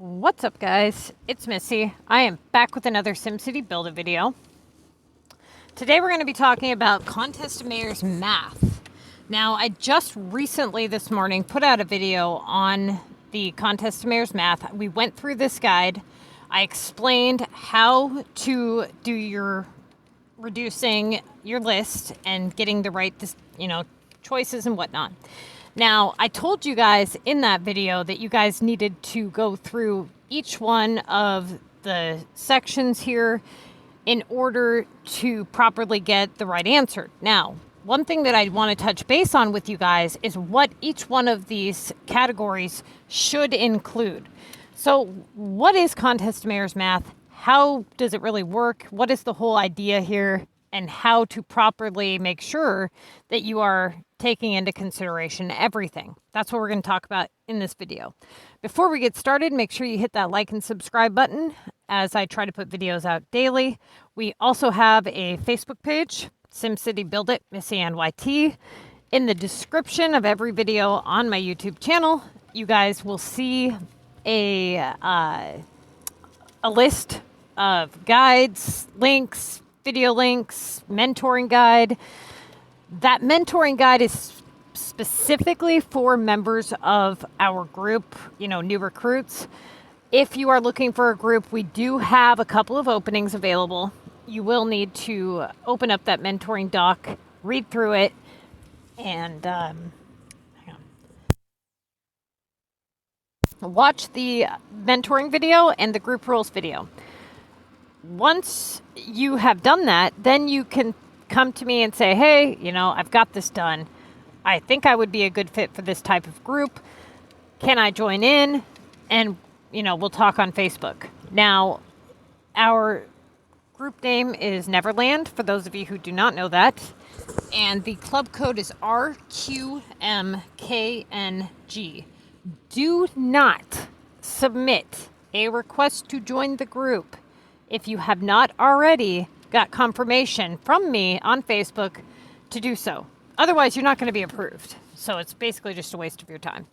What's up, guys? It's Missy. I am back with another SimCity Buildit video. Today we're going to be talking about Contest of Mayors math. Now, I just recently this morning put out a video on the Contest of Mayors math. We went through this guide. I explained how to do your reducing your list and getting the right, choices and whatnot. Now, I told you guys in that video that you guys needed to go through each one of the sections here in order to properly get the right answer. Now, one thing that I want to touch base on with you guys is what each one of these categories should include. So, what is Contest of Mayors math? How does it really work? What is the whole idea here? And how to properly make sure that you are taking into consideration everything. That's what we're going to talk about in this video. Before we get started, make sure you hit that like and subscribe button as I try to put videos out daily. We also have a Facebook page, SimCity Buildit, MissyanneTTVYT. In the description of every video on my YouTube channel, you guys will see a list of guides, links, video links, mentoring guide. That mentoring guide is specifically for members of our group, new recruits. If you are looking for a group, we do have a couple of openings available. You will need to open up that mentoring doc, read through it, and watch the mentoring video and the group rules video. Once you have done that, then you can come to me and say, hey, I've got this done. I think I would be a good fit for this type of group. Can I join in? And, we'll talk on Facebook. Now, our group name is Neverland, for those of you who do not know that. And the club code is RQMKNG. Do not submit a request to join the group if you have not already got confirmation from me on Facebook to do so. Otherwise, you're not going to be approved. So it's basically just a waste of your time.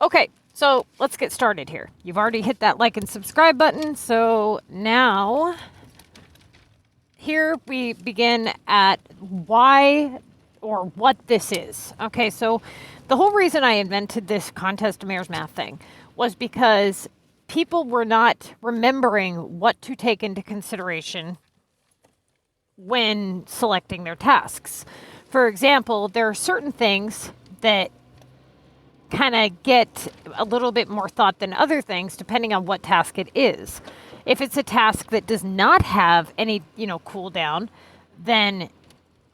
Okay, so let's get started here. You've already hit that like and subscribe button. So now, here we begin at why or what this is. Okay, so the whole reason I invented this Contest of Mayors math thing was because people were not remembering what to take into consideration when selecting their tasks. For example, there are certain things that kind of get a little bit more thought than other things, depending on what task it is. If it's a task that does not have any, cooldown, then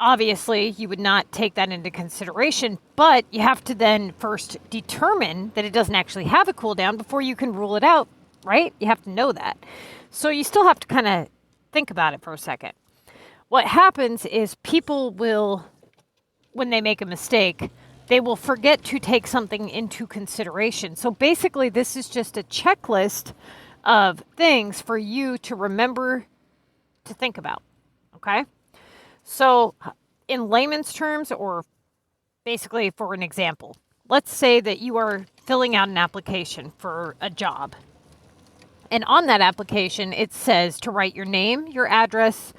obviously you would not take that into consideration, but you have to then first determine that it doesn't actually have a cooldown before you can rule it out, right? You have to know that. So you still have to kind of think about it for a second. What happens is people will, when they make a mistake, they will forget to take something into consideration. So basically, this is just a checklist of things for you to remember to think about, okay? So in layman's terms, or basically for an example, let's say that you are filling out an application for a job. And on that application, it says to write your name, your address,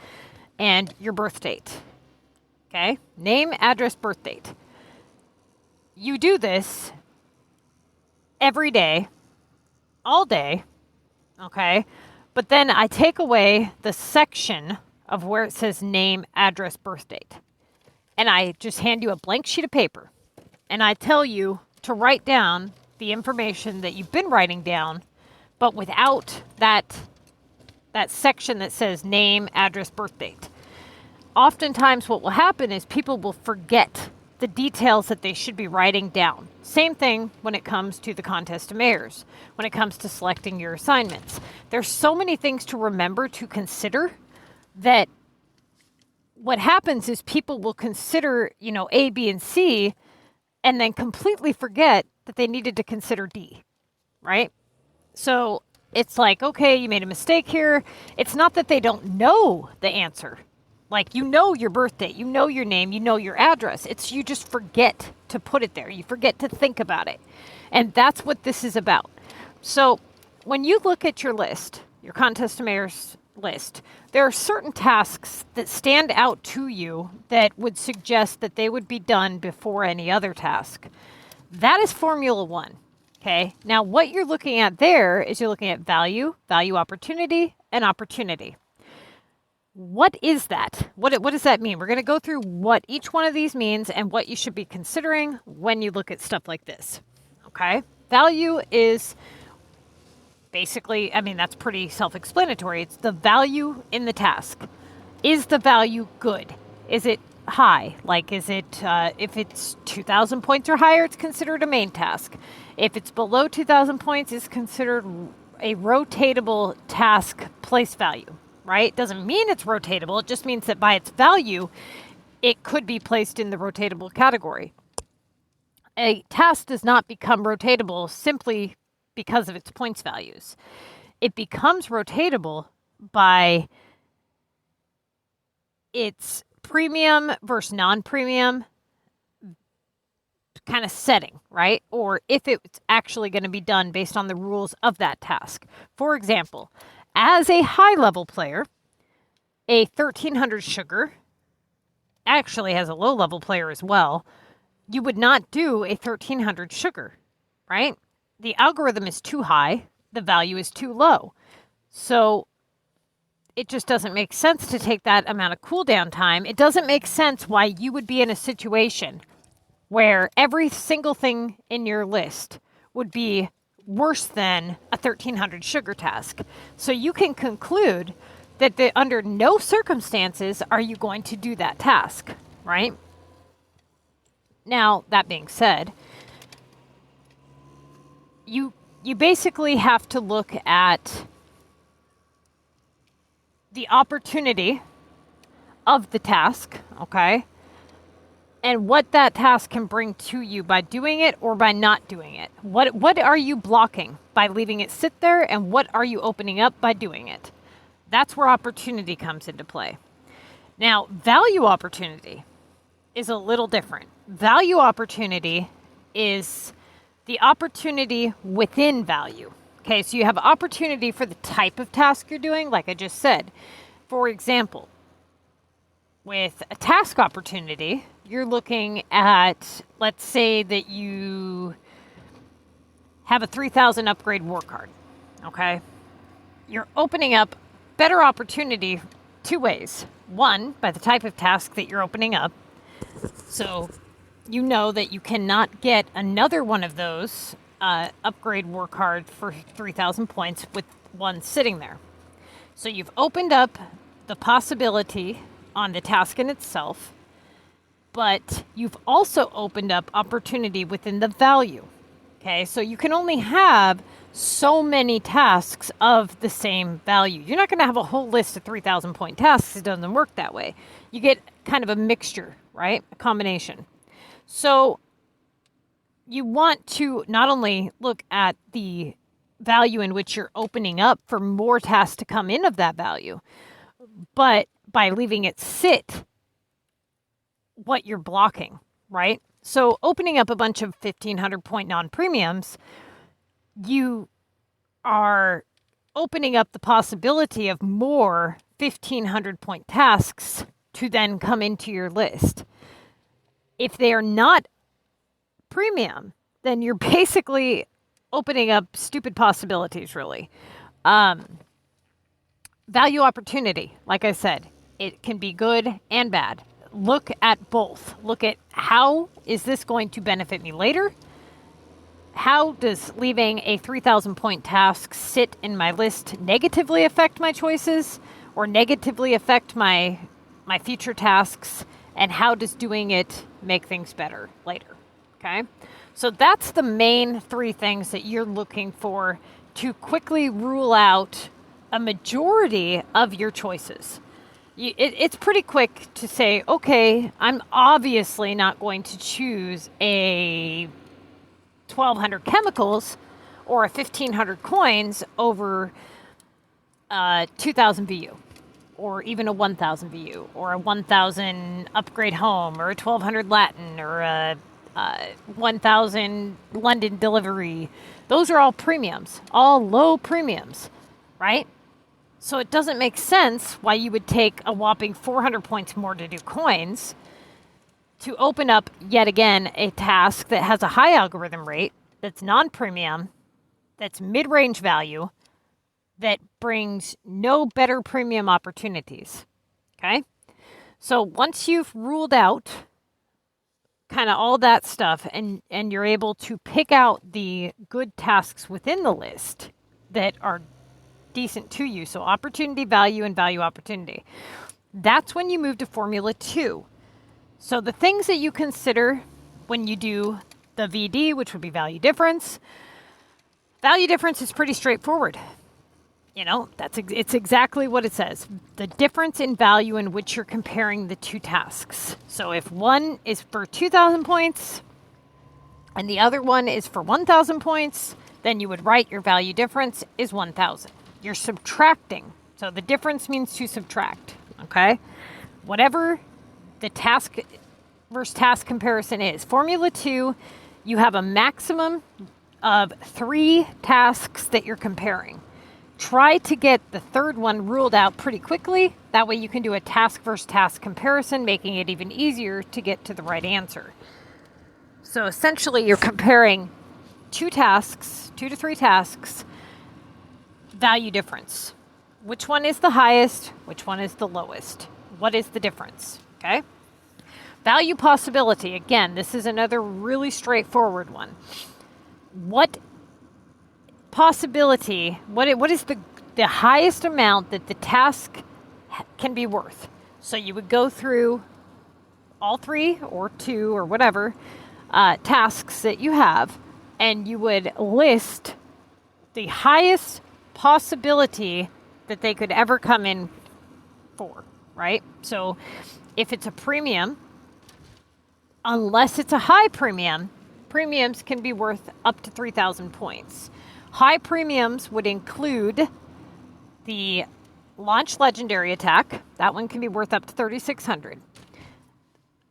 and your birth date. Okay? Name, address, birth date. You do this every day, all day, okay? But then I take away the section of where it says name, address, birth date. And I just hand you a blank sheet of paper. And I tell you to write down the information that you've been writing down, but without that section that says name, address, birth date. Oftentimes what will happen is people will forget the details that they should be writing down. Same thing when it comes to the Contest of Mayors, when it comes to selecting your assignments. There's so many things to remember, to consider, that what happens is people will consider, A, B, and C, and then completely forget that they needed to consider D, right? So it's like, okay, you made a mistake here. It's not that they don't know the answer. Like, your birth date, your name, your address. It's you just forget to put it there. You forget to think about it. And that's what this is about. So when you look at your list, your Contest of Mayors list, there are certain tasks that stand out to you that would suggest that they would be done before any other task. That is Formula 1. Okay. Now, what you're looking at there is you're looking at value, value opportunity, and opportunity. What is that? What does that mean? We're going to go through what each one of these means and what you should be considering when you look at stuff like this. Okay. Value is basically, I mean, that's pretty self-explanatory. It's the value in the task. Is the value good? Is it high? Like, is it, if it's 2,000 points or higher, it's considered a main task. If it's below 2,000 points, it's considered a rotatable task place value, right? Doesn't mean it's rotatable. It just means that by its value, it could be placed in the rotatable category. A task does not become rotatable simply because of its points values. It becomes rotatable by its premium versus non-premium kind of setting, right? Or if it's actually going to be done based on the rules of that task. For example, as a high-level player, a 1300 sugar actually has a low-level player as well. You would not do a 1300 sugar, right? The algorithm is too high. The value is too low. So it just doesn't make sense to take that amount of cooldown time. It doesn't make sense why you would be in a situation where every single thing in your list would be worse than a 1300 sugar task. So you can conclude that under no circumstances are you going to do that task, right? Now, that being said, you basically have to look at the opportunity of the task, okay? And what that task can bring to you by doing it or by not doing it. What are you blocking by leaving it sit there, and what are you opening up by doing it? That's where opportunity comes into play. Now, value opportunity is a little different. Value opportunity is the opportunity within value. Okay, so you have opportunity for the type of task you're doing, like I just said. For example, with a task opportunity, you're looking at, let's say that you have a 3,000 upgrade war card, okay? You're opening up better opportunity two ways. One, by the type of task that you're opening up. So you know that you cannot get another one of those upgrade war card for 3,000 points with one sitting there. So you've opened up the possibility on the task in itself, but you've also opened up opportunity within the value. Okay, so you can only have so many tasks of the same value. You're not going to have a whole list of 3,000 point tasks. It doesn't work that way. You get kind of a mixture, right? A combination. So you want to not only look at the value in which you're opening up for more tasks to come in of that value, but by leaving it sit, what you're blocking, right? So opening up a bunch of 1,500 point non-premiums, you are opening up the possibility of more 1,500 point tasks to then come into your list. If they are not premium, then you're basically opening up stupid possibilities, really. Value opportunity, like I said, it can be good and bad. Look at both. Look at how is this going to benefit me later? How does leaving a 3,000 point task sit in my list negatively affect my choices or negatively affect my future tasks? And how does doing it make things better later? Okay, so that's the main three things that you're looking for to quickly rule out a majority of your choices. It's pretty quick to say, okay, I'm obviously not going to choose a 1,200 chemicals or a 1,500 coins over 2,000 VU, or even a 1,000 VU, or a 1,000 upgrade home, or a 1,200 Latin, or a 1,000 London delivery. Those are all premiums, all low premiums, right? So it doesn't make sense why you would take a whopping 400 points more to do coins to open up yet again a task that has a high algorithm rate, that's non-premium, that's mid-range value, that brings no better premium opportunities. Okay? So once you've ruled out kind of all that stuff and you're able to pick out the good tasks within the list that are decent to you, so opportunity, value, and value opportunity, that's when you move to Formula 2. So the things that you consider when you do the VD, which would be value difference is pretty straightforward. You know, it's exactly what it says. The difference in value in which you're comparing the two tasks. So if one is for 2,000 points and the other one is for 1,000 points, then you would write your value difference is 1,000. You're subtracting. So the difference means to subtract, okay? Whatever the task versus task comparison is. Formula 2, you have a maximum of 3 tasks that you're comparing. Try to get the third one ruled out pretty quickly. That way you can do a task versus task comparison, making it even easier to get to the right answer. So essentially you're comparing 2 tasks, 2 to 3 tasks, value difference. Which one is the highest? Which one is the lowest? What is the difference? Okay. Value possibility. Again, this is another really straightforward one. What possibility, what is the highest amount that the task can be worth? So you would go through all 3 or 2 or whatever tasks that you have, and you would list the highest possibility that they could ever come in for, right? So if it's a premium, unless it's a high premium, premiums can be worth up to 3,000 points. High premiums would include the launch legendary attack. That one can be worth up to 3,600.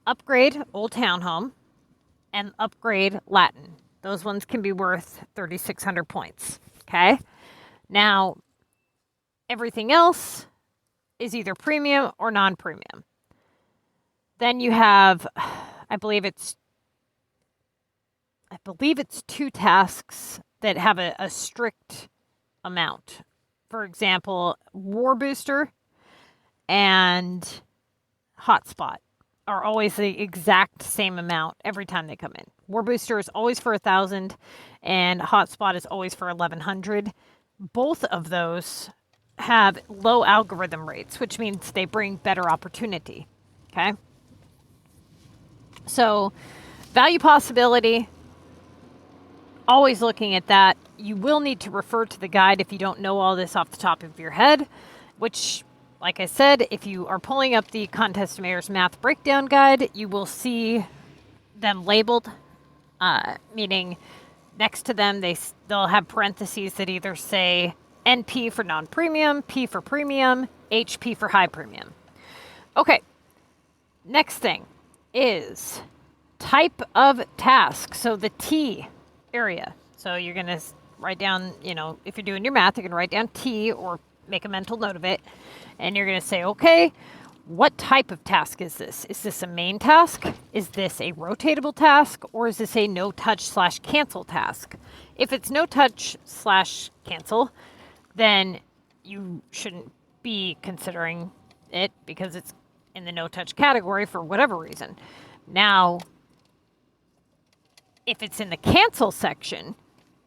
Upgrade Old Townhome and upgrade Latin. Those ones can be worth 3,600 points. Okay? Now, everything else is either premium or non-premium. Then you have, I believe it's 2 tasks that have a strict amount. For example, War Booster and Hotspot are always the exact same amount every time they come in. War Booster is always for 1,000 and Hotspot is always for 1,100. Both of those have low algorithm rates, which means they bring better opportunity. Okay? So, value possibility, always looking at that. You will need to refer to the guide if you don't know all this off the top of your head, which, like I said, if you are pulling up the Contest of Mayors Math Breakdown Guide, you will see them labeled, meaning next to them they'll have parentheses that either say NP for non-premium, P for premium, HP for high premium. Okay, next thing is type of task. So the T area. So you're going to write down, if you're doing your math, you're going to write down T or make a mental note of it. And you're going to say, okay, what type of task is this? Is this a main task? Is this a rotatable task? Or is this a no-touch/cancel task? If it's no-touch/cancel, then you shouldn't be considering it because it's in the no-touch category for whatever reason. Now, if it's in the cancel section,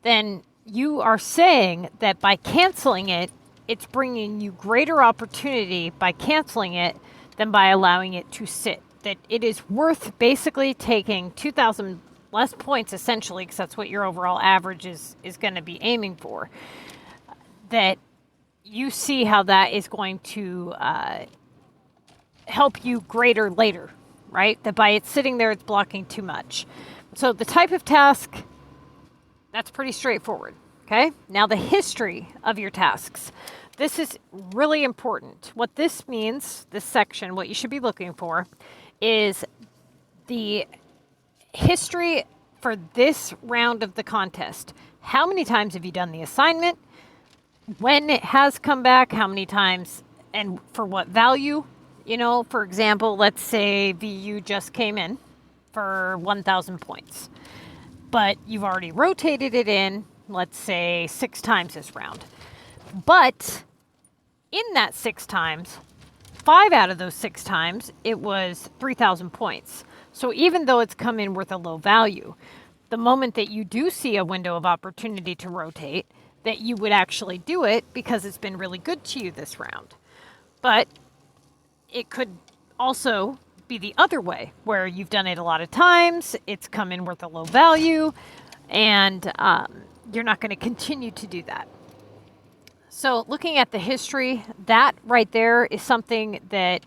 then you are saying that by canceling it, it's bringing you greater opportunity by canceling it than by allowing it to sit. That it is worth basically taking 2,000 less points, essentially, because that's what your overall average is going to be aiming for. That you see how that is going to help you greater later, right? That by it sitting there, it's blocking too much. So the type of task, that's pretty straightforward, okay? Now the history of your tasks. This is really important. What this means, this section, what you should be looking for, is the history for this round of the contest. How many times have you done the assignment? When it has come back, how many times, and for what value? You know, for example, let's say VU just came in for 1,000 points, but you've already rotated it in, let's say 6 times this round. But in that 6 times, 5 out of those 6 times, it was 3,000 points. So even though it's come in worth a low value, the moment that you do see a window of opportunity to rotate, that you would actually do it because it's been really good to you this round. But it could also be the other way, where you've done it a lot of times, it's come in worth a low value, and you're not going to continue to do that. So looking at the history, that right there is something that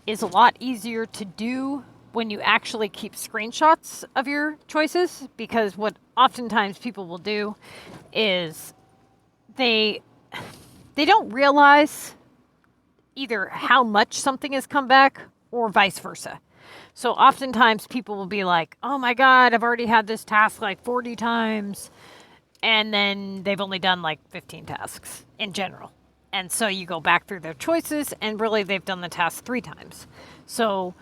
is a lot easier to do when you actually keep screenshots of your choices, because what oftentimes people will do is they don't realize either how much something has come back or vice versa. So oftentimes people will be like, oh my God, I've already had this task like 40 times. And then they've only done like 15 tasks in general. And so you go back through their choices and really they've done the task 3 times. So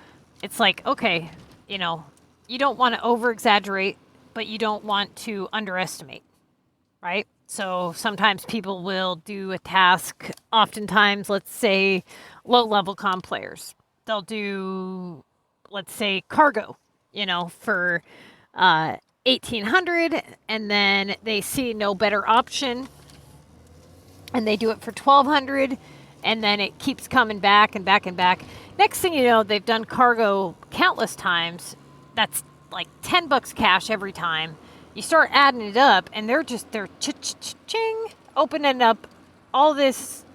it's like, okay, you know, you don't want to over exaggerate, but you don't want to underestimate, right? So sometimes people will do a task, oftentimes, let's say, low-level CoM players. They'll do, let's say, cargo, you know, for 1,800, and then they see no better option, and they do it for 1,200, and then it keeps coming back and back and back. Next thing you know, they've done cargo countless times. That's like $10 cash every time. You start adding it up, and they're ching, opening up all this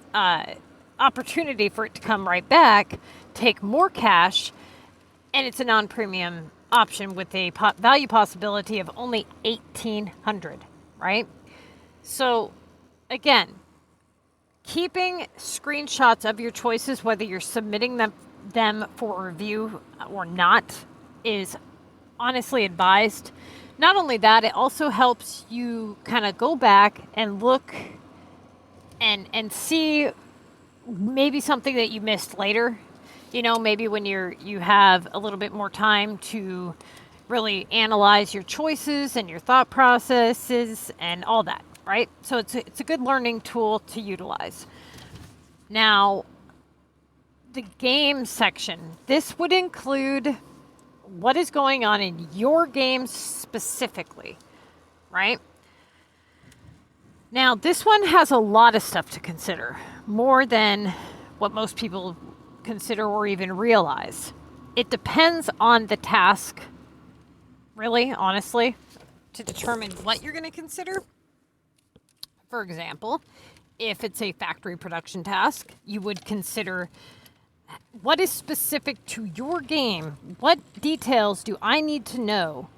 opportunity for it to come right back, take more cash, and it's a non-premium option with a value possibility of only 1,800, right? So, again, keeping screenshots of your choices, whether you're submitting them for review or not, is honestly advised. Not only that, it also helps you kind of go back and look and see maybe something that you missed later. You know, maybe when you have a little bit more time to really analyze your choices and your thought processes and all that, right? So it's a good learning tool to utilize. Now, the game section. This would include what is going on in your game specifically, right? Now, this one has a lot of stuff to consider, more than what most people consider or even realize. It depends on the task, really, honestly, to determine what you're going to consider. For example, if it's a factory production task, you would consider what is specific to your game. What details do I need to know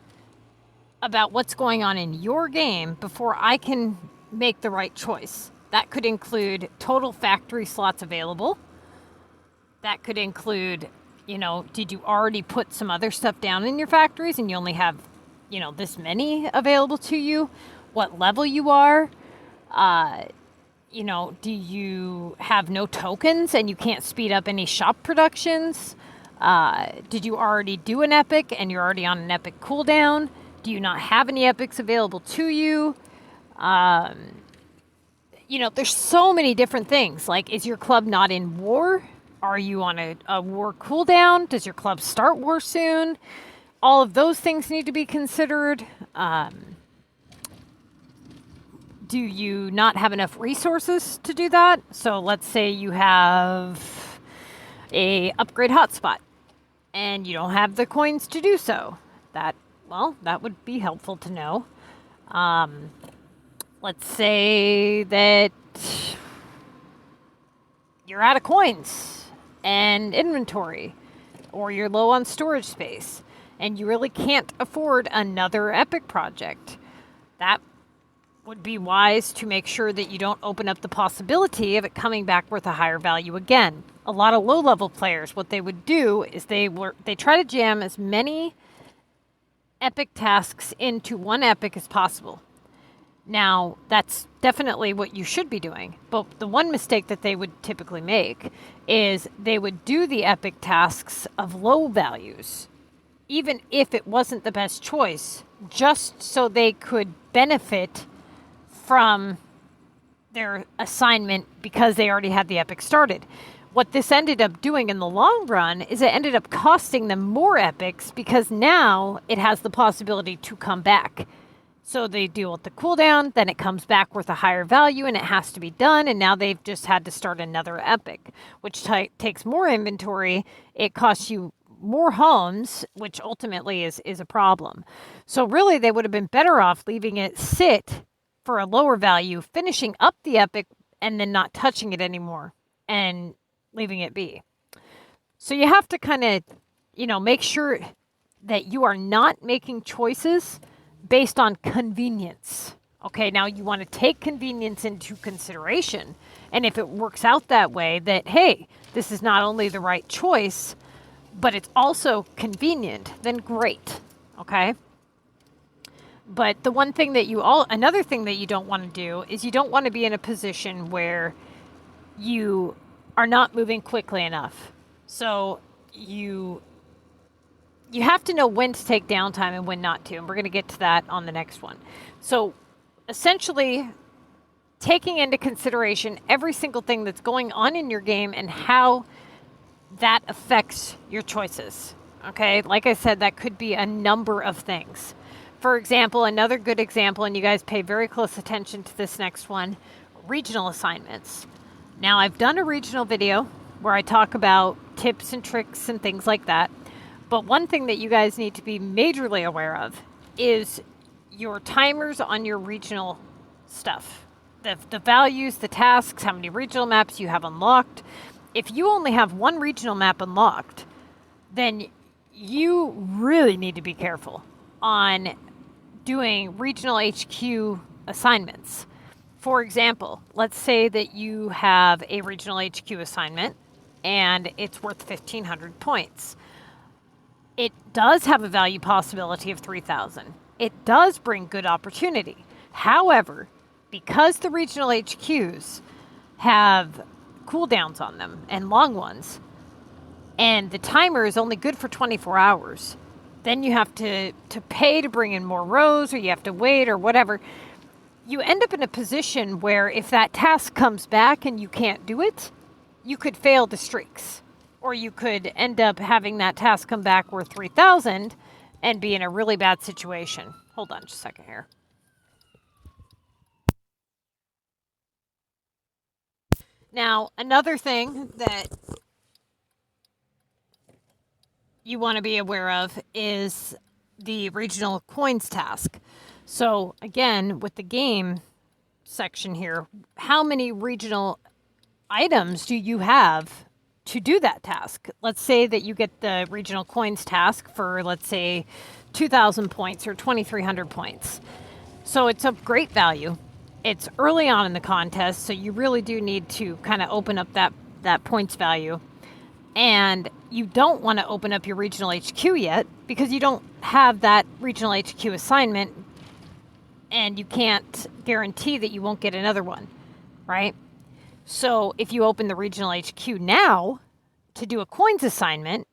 about what's going on in your game before I can make the right choice? That could include total factory slots available. That could include, you know, did you already put some other stuff down in your factories and you only have, you know, this many available to you? What level you are? You know, do you have no tokens and you can't speed up any shop productions? Did you already do an epic and you're already on an epic cooldown? Do you not have any epics available to you? You know, there's so many different things. Like, is your club not in war? Are you on a war cooldown? Does your club start war soon? All of those things need to be considered. Do you not have enough resources to do that? So let's say you have a upgrade hotspot and you don't have the coins to do so. That would be helpful to know. Let's say that you're out of coins and inventory, or you're low on storage space and you really can't afford another epic project. That would be wise to make sure that you don't open up the possibility of it coming back worth a higher value again. A lot of low-level players, what they would do is they try to jam as many epic tasks into one epic as possible. Now, that's definitely what you should be doing. But the one mistake that they would typically make is they would do the epic tasks of low values, even if it wasn't the best choice, just so they could benefit from their assignment because they already had the epic started. What this ended up doing in the long run is it ended up costing them more epics because now it has the possibility to come back. So they deal with the cooldown, then it comes back with a higher value and it has to be done. And now they've just had to start another epic, which takes more inventory. It costs you more homes, which ultimately is a problem. So really they would have been better off leaving it sit for a lower value, finishing up the epic and then not touching it anymore and leaving it be. So you have to kind of, make sure that you are not making choices based on convenience. Okay, now you want to take convenience into consideration. And if it works out that way, that, hey, this is not only the right choice, but it's also convenient, then great. Okay? But the one thing that another thing that you don't want to do is you don't want to be in a position where you are not moving quickly enough. So you have to know when to take downtime and when not to. And we're going to get to that on the next one. So essentially, taking into consideration every single thing that's going on in your game and how that affects your choices. Okay, like I said, that could be a number of things. For example, another good example, and you guys pay very close attention to this next one, regional assignments. Now, I've done a regional video where I talk about tips and tricks and things like that. But one thing that you guys need to be majorly aware of is your timers on your regional stuff. The values, the tasks, how many regional maps you have unlocked. If you only have one regional map unlocked, then you really need to be careful on doing regional HQ assignments. For example, let's say that you have a regional HQ assignment and it's worth 1,500 points. It does have a value possibility of 3,000. It does bring good opportunity. However, because the regional HQs have cooldowns on them and long ones, and the timer is only good for 24 hours, then you have to pay to bring in more rows, or you have to wait, or whatever. You end up in a position where if that task comes back and you can't do it, you could fail the streaks. Or you could end up having that task come back worth 3,000 and be in a really bad situation. Hold on just a second here. Now, another thing that you want to be aware of is the regional coins task. So again, with the game section here, how many regional items do you have to do that task? Let's say that you get the regional coins task for, let's say, 2,000 points or 2,300 points. So it's of great value. It's early on in the contest, so you really do need to kind of open up that points value. And you don't want to open up your regional HQ yet because you don't have that regional HQ assignment and you can't guarantee that you won't get another one, right? So if you open the regional HQ now to do a coins assignment,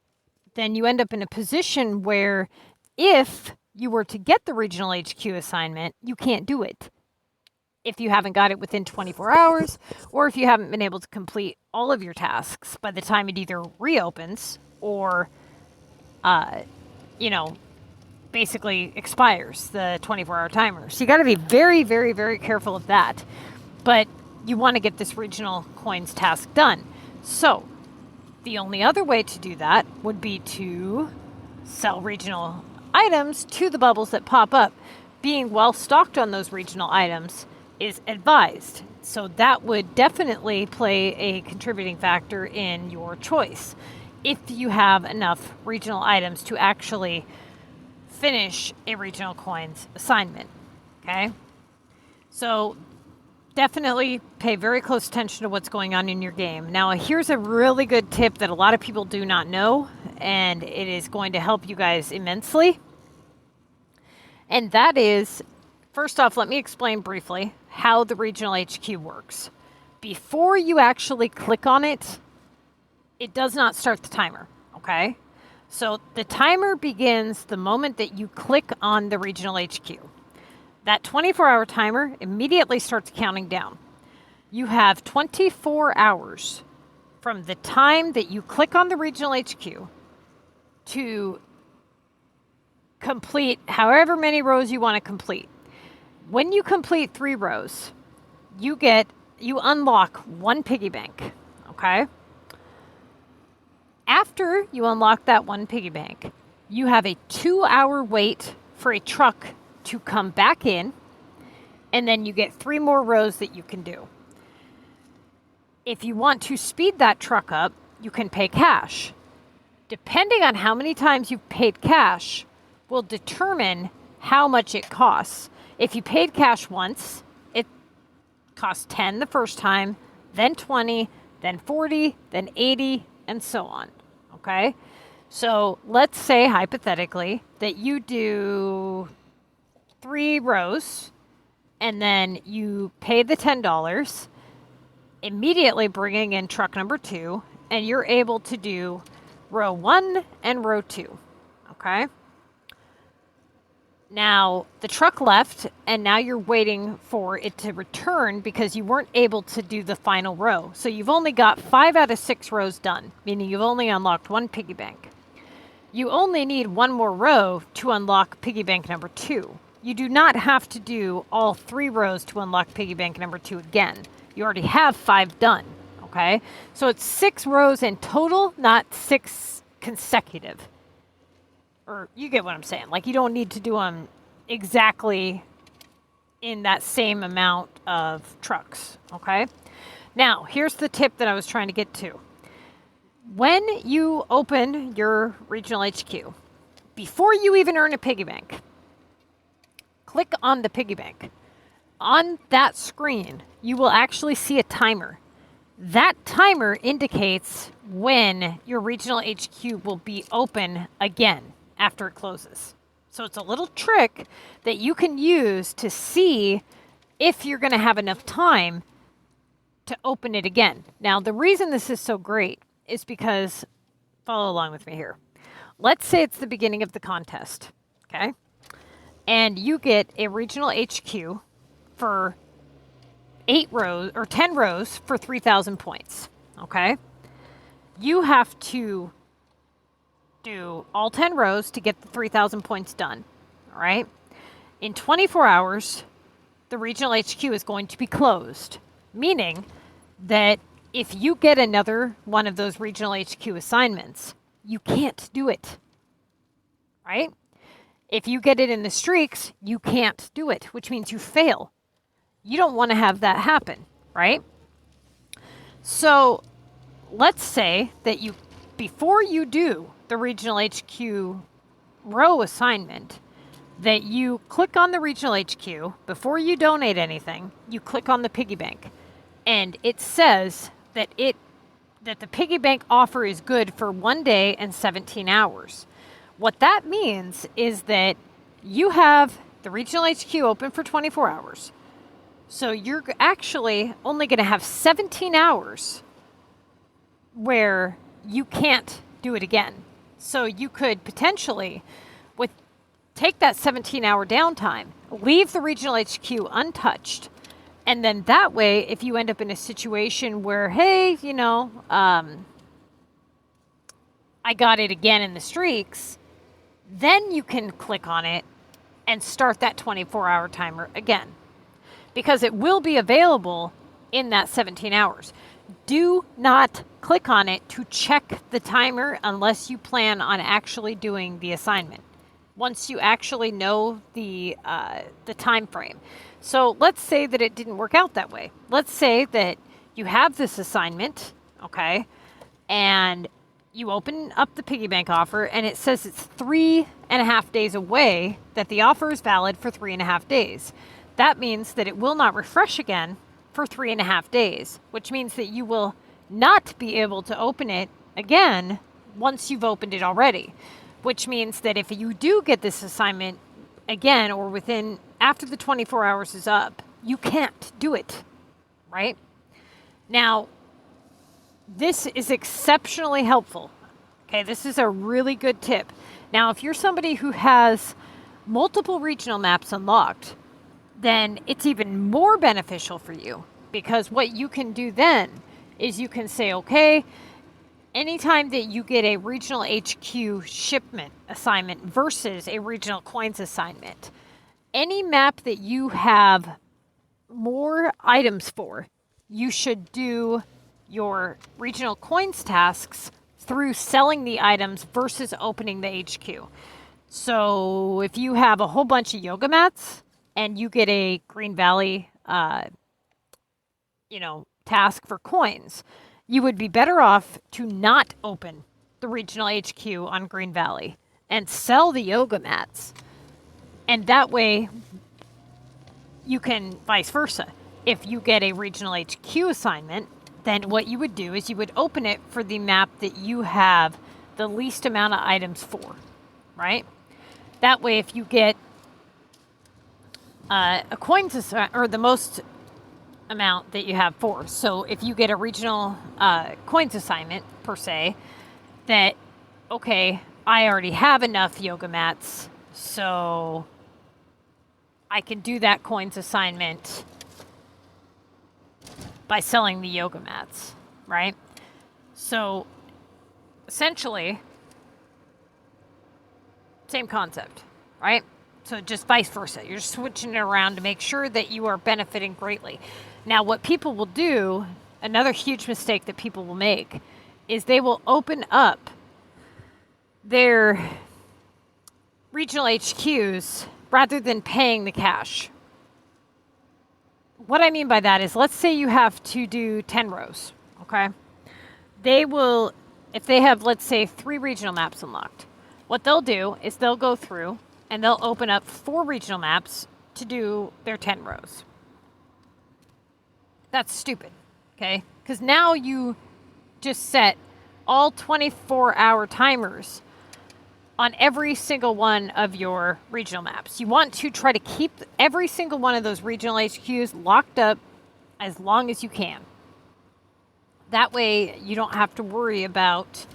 then you end up in a position where if you were to get the regional HQ assignment, you can't do it if you haven't got it within 24 hours, or if you haven't been able to complete all of your tasks by the time it either reopens or, basically expires, the 24-hour timer. So you got to be very, very, very careful of that. But you want to get this regional coins task done. So the only other way to do that would be to sell regional items to the bubbles that pop up. Being well stocked on those regional items is advised. So that would definitely play a contributing factor in your choice if you have enough regional items to actually finish a regional coins assignment. Okay? So definitely pay very close attention to what's going on in your game. Now, here's a really good tip that a lot of people do not know, and it is going to help you guys immensely. And that is, first off, let me explain briefly how the regional HQ works. Before you actually click on it, it does not start the timer, okay? So the timer begins the moment that you click on the regional HQ. That 24-hour timer immediately starts counting down. You have 24 hours from the time that you click on the regional HQ to complete however many rows you want to complete. When you complete 3 rows, you unlock 1 piggy bank, okay? After you unlock that 1 piggy bank, you have a 2-hour wait for a truck to come back in, and then you get 3 more rows that you can do. If you want to speed that truck up, you can pay cash. Depending on how many times you've paid cash will determine how much it costs. If you paid cash once, it costs 10 the first time, then 20, then 40, then 80, and so on, okay? So let's say, hypothetically, that you do 3 rows, and then you pay the $10, immediately bringing in truck number 2, and you're able to do row 1 and row 2, okay? Now, the truck left, and now you're waiting for it to return because you weren't able to do the final row. So you've only got 5 out of 6 rows done, meaning you've only unlocked 1 piggy bank. You only need 1 more row to unlock piggy bank number 2. You do not have to do all 3 rows to unlock piggy bank number 2 again. You already have 5 done, okay? So it's 6 rows in total, not 6 consecutive. Or you get what I'm saying. Like, you don't need to do them exactly in that same amount of trucks, okay? Now, here's the tip that I was trying to get to. When you open your regional HQ, before you even earn a piggy bank, click on the piggy bank. On that screen, you will actually see a timer. That timer indicates when your regional HQ will be open again after it closes. So it's a little trick that you can use to see if you're going to have enough time to open it again. Now, the reason this is so great is because, follow along with me here. Let's say it's the beginning of the contest, okay? And you get a regional HQ for 8 rows or 10 rows for 3,000 points, okay? You have to do all 10 rows to get the 3,000 points done, all right? In 24 hours, the regional HQ is going to be closed, meaning that if you get another one of those regional HQ assignments, you can't do it, right? If you get it in the streaks, you can't do it, which means you fail. You don't want to have that happen, right? So let's say that before you do the regional HQ row assignment, that you click on the regional HQ, before you donate anything, you click on the piggy bank, and it says that the piggy bank offer is good for 1 day and 17 hours. What that means is that you have the regional HQ open for 24 hours. So you're actually only going to have 17 hours where you can't do it again. So you could potentially take that 17-hour downtime, leave the regional HQ untouched, and then that way, if you end up in a situation where, hey, I got it again in the streaks, then you can click on it and start that 24-hour timer again, because it will be available in that 17 hours. Do not click on it to check the timer unless you plan on actually doing the assignment, once you actually know the time frame. So let's say that it didn't work out that way. Let's say that you have this assignment, okay, and you open up the piggy bank offer and it says it's 3.5 days away, that the offer is valid for 3.5 days. That means that it will not refresh again for 3.5 days, which means that you will not be able to open it again once you've opened it already, which means that if you do get this assignment again, or within, after the 24 hours is up, you can't do it, right? Now, this is exceptionally helpful. Okay, this is a really good tip. Now, if you're somebody who has multiple regional maps unlocked, then it's even more beneficial for you, because what you can do then is you can say, okay, anytime that you get a regional HQ shipment assignment versus a regional coins assignment, any map that you have more items for, you should do your regional coins tasks through selling the items versus opening the HQ. So if you have a whole bunch of yoga mats and you get a Green Valley, task for coins, you would be better off to not open the regional HQ on Green Valley and sell the yoga mats. And that way you can vice versa. If you get a regional HQ assignment, then what you would do is you would open it for the map that you have the least amount of items for, right? That way, if you get a coins or the most amount that you have for, so if you get a regional coins assignment per se, that okay, I already have enough yoga mats, so I can do that coins assignment by selling the yoga mats, right? So essentially, same concept, right? So just vice versa. You're switching it around to make sure that you are benefiting greatly. Now, what people will do, another huge mistake that people will make, is they will open up their regional HQs rather than paying the cash. What I mean by that is, let's say you have to do 10 rows, okay? They will, if they have, let's say, 3 regional maps unlocked, what they'll do is they'll go through and they'll open up 4 regional maps to do their 10 rows. That's stupid, okay? Because now you just set all 24-hour timers on every single one of your regional maps. You want to try to keep every single one of those regional HQs locked up as long as you can. That way you don't have to worry about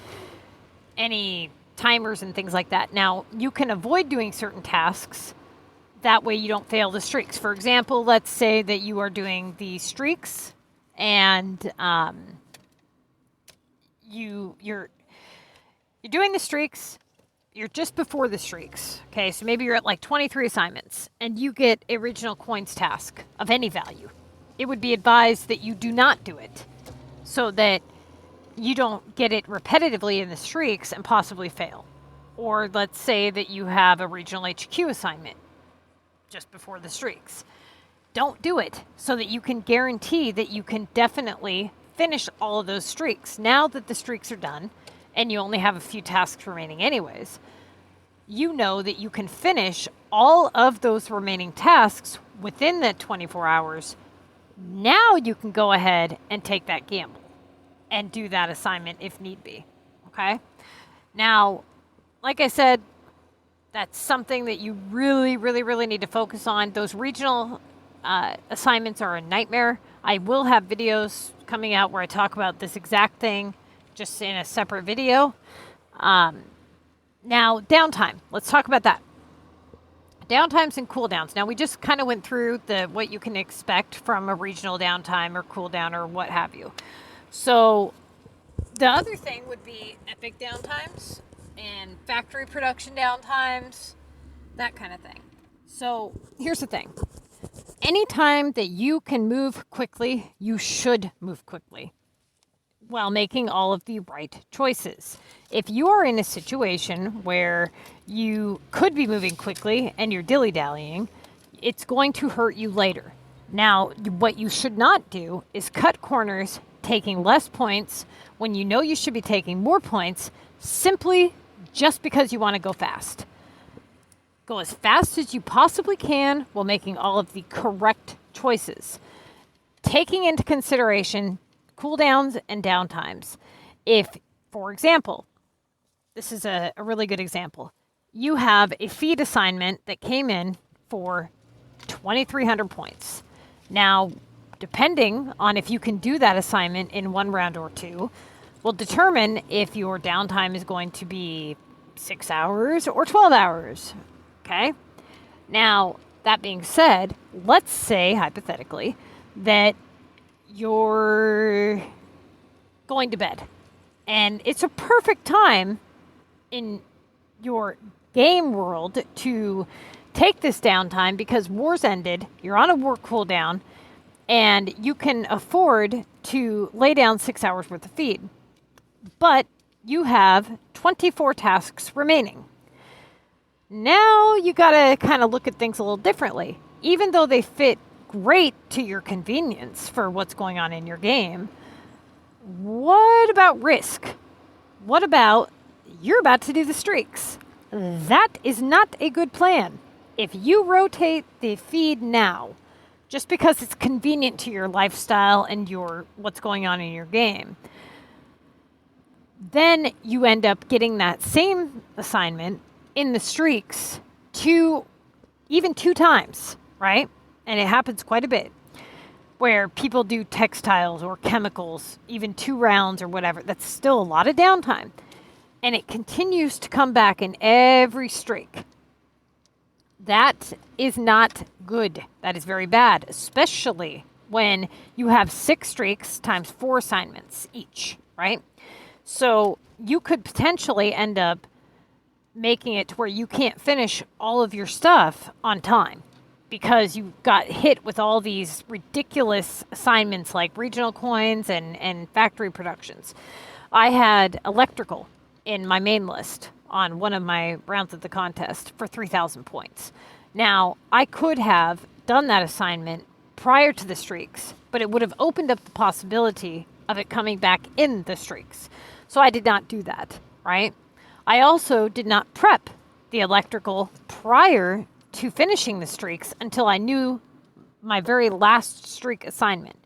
any timers and things like that. Now, you can avoid doing certain tasks. That way you don't fail the streaks. For example, let's say that you are doing the streaks and you're doing the streaks. You're just before the streaks. Okay, so maybe you're at like 23 assignments and you get a regional coins task of any value. It would be advised that you do not do it so that you don't get it repetitively in the streaks and possibly fail. Or let's say that you have a regional HQ assignment just before the streaks. Don't do it so that you can guarantee that you can definitely finish all of those streaks. Now that the streaks are done and you only have a few tasks remaining anyways, you know that you can finish all of those remaining tasks within that 24 hours. Now you can go ahead and take that gamble and do that assignment if need be, okay? Now, like I said, that's something that you really, really, really need to focus on. Those regional assignments are a nightmare. I will have videos coming out where I talk about this exact thing just in a separate video. Now, downtime. Let's talk about that. Downtimes and cooldowns. Now, we just kind of went through what you can expect from a regional downtime or cooldown or what have you. So the other thing would be epic downtimes and factory production downtimes, that kind of thing. So here's the thing. Anytime that you can move quickly, you should move quickly while making all of the right choices. If you are in a situation where you could be moving quickly and you're dilly-dallying, it's going to hurt you later. Now, what you should not do is cut corners, taking less points when you know you should be taking more points simply just because you want to go fast. Go as fast as you possibly can while making all of the correct choices. Taking into consideration cooldowns and downtimes. If, for example, this is a really good example. you have a feed assignment that came in for 2,300 points. Now, depending on if you can do that assignment in one round or two, will determine if your downtime is going to be 6 hours or 12 hours. Okay? Now, that being said, let's say, hypothetically, that you're going to bed. And it's a perfect time in your game world to take this downtime because war's ended, you're on a war cooldown, and you can afford to lay down 6 hours worth of feed. But you have 24 tasks remaining. Now you gotta kind of look at things a little differently. Even though they fit great to your convenience for what's going on in your game, what about risk? What about you're about to do the streaks? That is not a good plan. If you rotate the feed now, just because it's convenient to your lifestyle and your what's going on in your game, then you end up getting that same assignment in the streaks even two times, right? And it happens quite a bit where people do textiles or chemicals, even 2 rounds or whatever. That's still a lot of downtime. And it continues to come back in every streak. That is not good. That is very bad, especially when you have 6 streaks times 4 assignments each, right? So you could potentially end up making it to where you can't finish all of your stuff on time because you got hit with all these ridiculous assignments like regional coins and factory productions. I had electrical in my main list on one of my rounds of the contest for 3,000 points. Now, I could have done that assignment prior to the streaks, but it would have opened up the possibility of it coming back in the streaks. So I did not do that, right? I also did not prep the electrical prior to finishing the streaks until I knew my very last streak assignment,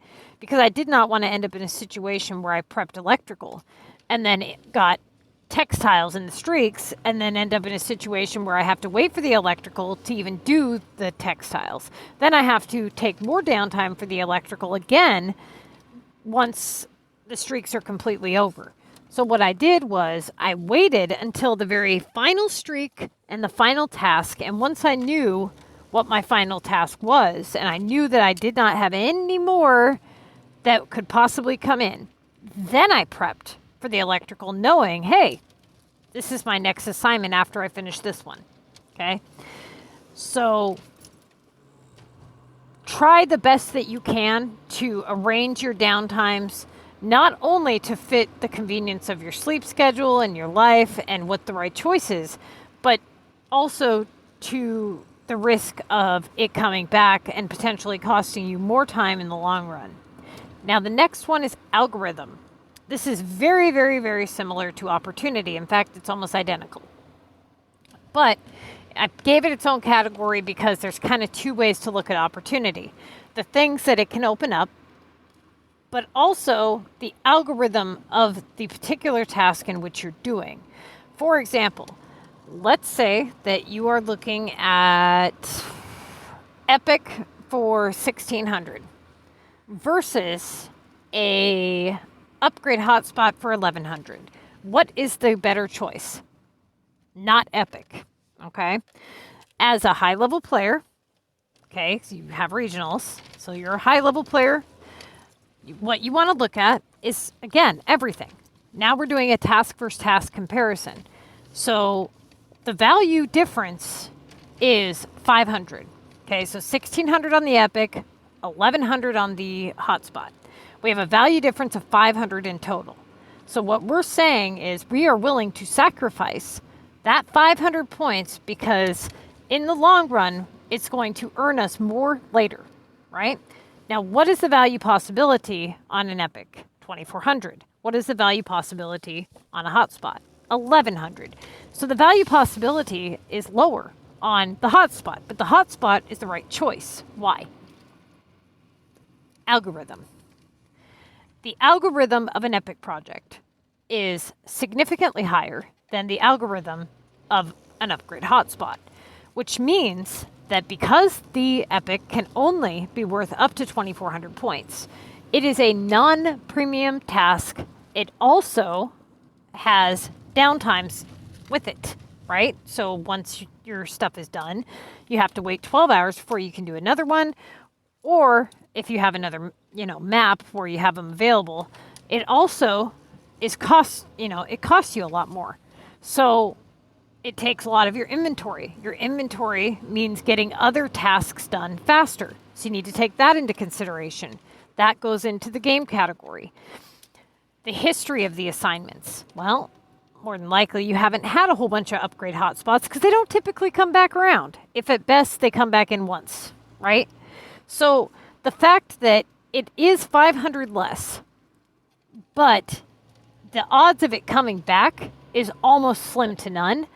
because I did not want to end up in a situation where I prepped electrical and then it got textiles in the streaks and then end up in a situation where I have to wait for the electrical to even do the textiles. Then I have to take more downtime for the electrical again once the streaks are completely over. So what I did was I waited until the very final streak and the final task. And once I knew what my final task was, and I knew that I did not have any more that could possibly come in, then I prepped for the electrical, knowing, hey, this is my next assignment after I finish this one. Okay? So try the best that you can to arrange your downtimes, not only to fit the convenience of your sleep schedule and your life and what the right choice is, but also to the risk of it coming back and potentially costing you more time in the long run. Now, the next one is algorithm. This is very, very, very similar to opportunity. In fact, it's almost identical. But I gave it its own category because there's kind of 2 ways to look at opportunity. The things that it can open up, but also the algorithm of the particular task in which you're doing. For example, let's say that you are looking at Epic for 1,600 versus a upgrade hotspot for 1,100. What is the better choice? Not Epic, okay? As a high-level player, okay, so you have regionals, so you're a high-level player. What you want to look at is, again, everything. Now we're doing a task versus task comparison. So the value difference is 500. Okay, so 1,600 on the Epic, 1,100 on the hotspot. We have a value difference of 500 in total. So what we're saying is we are willing to sacrifice that 500 points because in the long run, it's going to earn us more later, right? Now, what is the value possibility on an Epic? 2,400. What is the value possibility on a hotspot? 1,100. So the value possibility is lower on the hotspot, but the hotspot is the right choice. Why? Algorithm. The algorithm of an Epic project is significantly higher than the algorithm of an upgrade hotspot, which means that because the epic can only be worth up to 2,400 points, it is a non-premium task. It also has downtimes with it, right? So once your stuff is done, you have to wait 12 hours before you can do another one. Or if you have another, map where you have them available, it also it costs you a lot more. So it takes a lot of your inventory. Your inventory means getting other tasks done faster. So you need to take that into consideration. That goes into the game category. The history of the assignments. Well, more than likely you haven't had a whole bunch of upgrade hotspots because they don't typically come back around. If at best they come back in once, right? So the fact that it is 500 less, but the odds of it coming back is almost slim to none,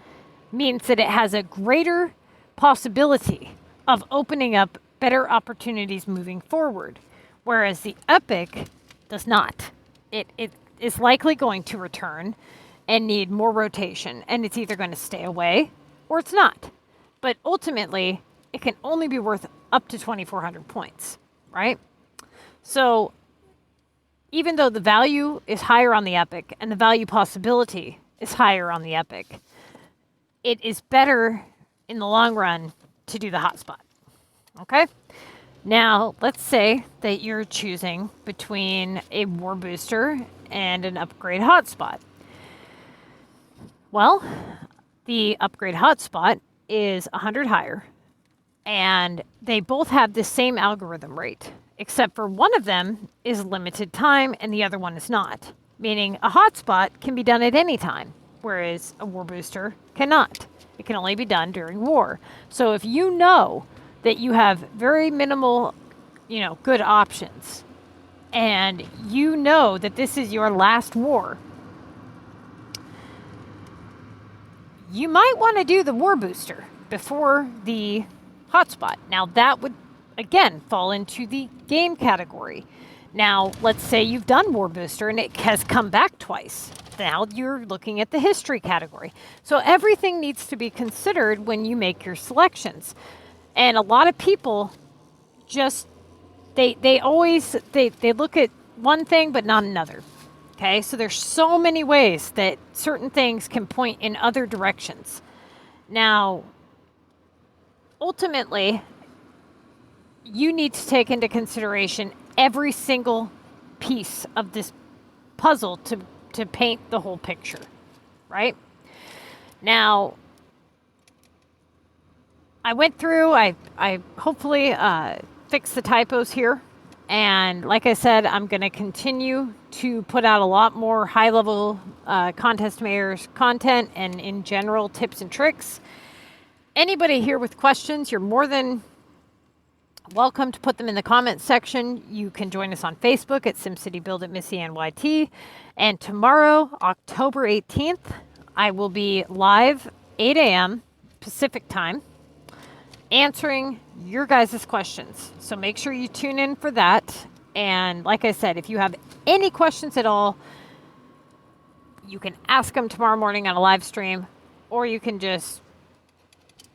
means that it has a greater possibility of opening up better opportunities moving forward, whereas the epic does not. It is likely going to return and need more rotation, and it's either going to stay away or it's not. But ultimately, it can only be worth up to 2,400 points, right? So even though the value is higher on the epic and the value possibility is higher on the epic, it is better in the long run to do the hotspot, okay? Now, let's say that you're choosing between a war booster and an upgrade hotspot. Well, the upgrade hotspot is 100 higher, and they both have the same algorithm rate, except for one of them is limited time and the other one is not, meaning a hotspot can be done at any time, whereas a war booster cannot. It can only be done during war. So if you know that you have very minimal, good options, and you know that this is your last war, you might want to do the war booster before the hotspot. Now that would, again, fall into the game category. Now, let's say you've done war booster and it has come back twice. Now you're looking at the history category. So everything needs to be considered when you make your selections. And a lot of people just, they look at one thing but not another. Okay, so there's so many ways that certain things can point in other directions. Now, ultimately, you need to take into consideration every single piece of this puzzle to paint the whole picture, right? Now, I went through, I hopefully fixed the typos here. And like I said, I'm going to continue to put out a lot more high-level Contest Mayors content and in general tips and tricks. Anybody here with questions, you're more than welcome to put them in the comments section. You can join us on Facebook at SimCity Buildit MissyanneTTVYT. And tomorrow, October 18th, I will be live 8 a.m. Pacific time answering your guys' questions. So make sure you tune in for that. And like I said, if you have any questions at all, you can ask them tomorrow morning on a live stream, or you can just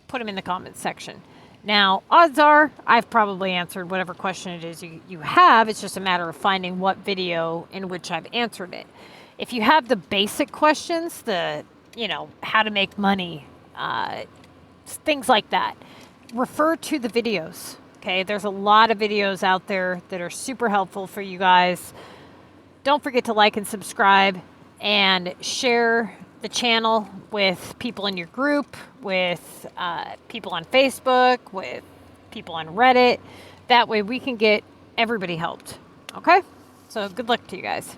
put them in the comments section. Now, odds are I've probably answered whatever question it is you have. It's just a matter of finding what video in which I've answered it. If you have the basic questions, how to make money, things like that, refer to the videos, okay? There's a lot of videos out there that are super helpful for you guys. Don't forget to like and subscribe and share the channel with people in your group, with people on Facebook, with people on Reddit. That way we can get everybody helped, okay? So good luck to you guys.